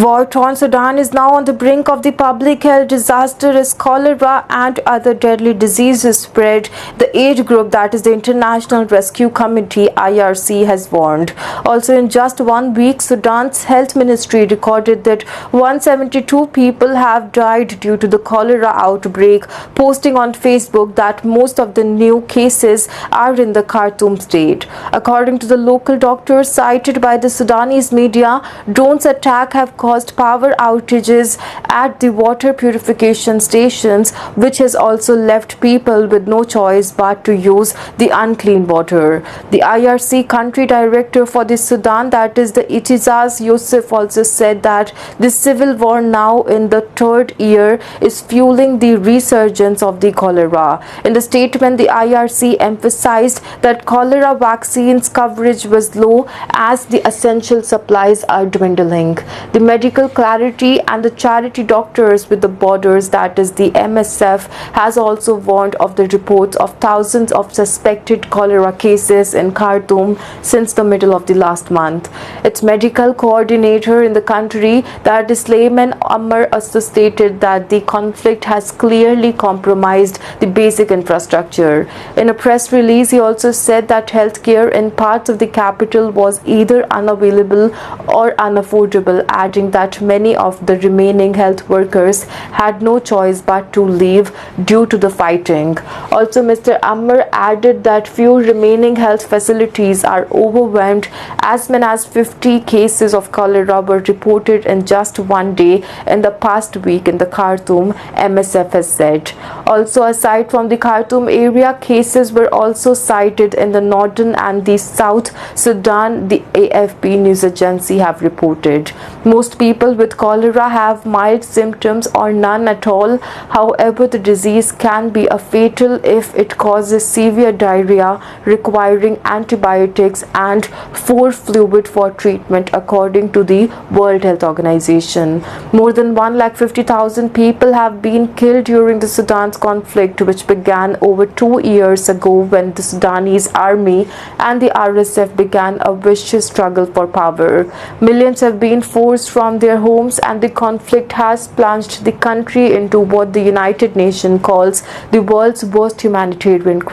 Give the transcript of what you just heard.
War-torn Sudan is now on the brink of the public health disaster as cholera and other deadly diseases spread. The aid group, that is the International Rescue Committee (IRC), has warned. Also, in just 1 week, Sudan's health ministry recorded that 172 people have died due to the cholera outbreak, posting on Facebook that most of the new cases are in the Khartoum state. According to the local doctors cited by the Sudanese media, drones attack have caused power outages at the water purification stations, which has also left people with no choice but to use the unclean water. The IRC country director for the Sudan, that is the Itizaz Youssef, also said that the civil war, now in the 3rd year, is fueling the resurgence of the cholera. In the statement, the IRC emphasized that cholera vaccines coverage was low as the essential supplies are dwindling. The Medical Clarity and the Charity Doctors with the Borders, that is the MSF, has also warned of the reports of thousands of suspected cholera cases in Khartoum since the middle of the last month. Its medical coordinator in the country, that is Layman Ammar, also stated that the conflict has clearly compromised the basic infrastructure. In a press release, he also said that healthcare in parts of the capital was either unavailable or unaffordable, adding that many of the remaining health workers had no choice but to leave due to the fighting. Also, Mr. Ammar added that few remaining health facilities are overwhelmed. As many as 50 cases of cholera were reported in just 1 day in the past week in the Khartoum, MSF has said. Also, aside from the Khartoum area, cases were also cited in the northern and the South Sudan, the AFP news agency have reported. Most people with cholera have mild symptoms or none at all. However, the disease can be a fatal if it causes severe diarrhea, requiring antibiotics and fluid for treatment, according to the World Health Organization. More than 150,000 people have been killed during the Sudan's conflict, which began over 2 years ago when the Sudanese army and the RSF began a vicious struggle for power. Millions have been forced from their homes, and the conflict has plunged the country into what the United Nations calls the world's worst humanitarian crisis.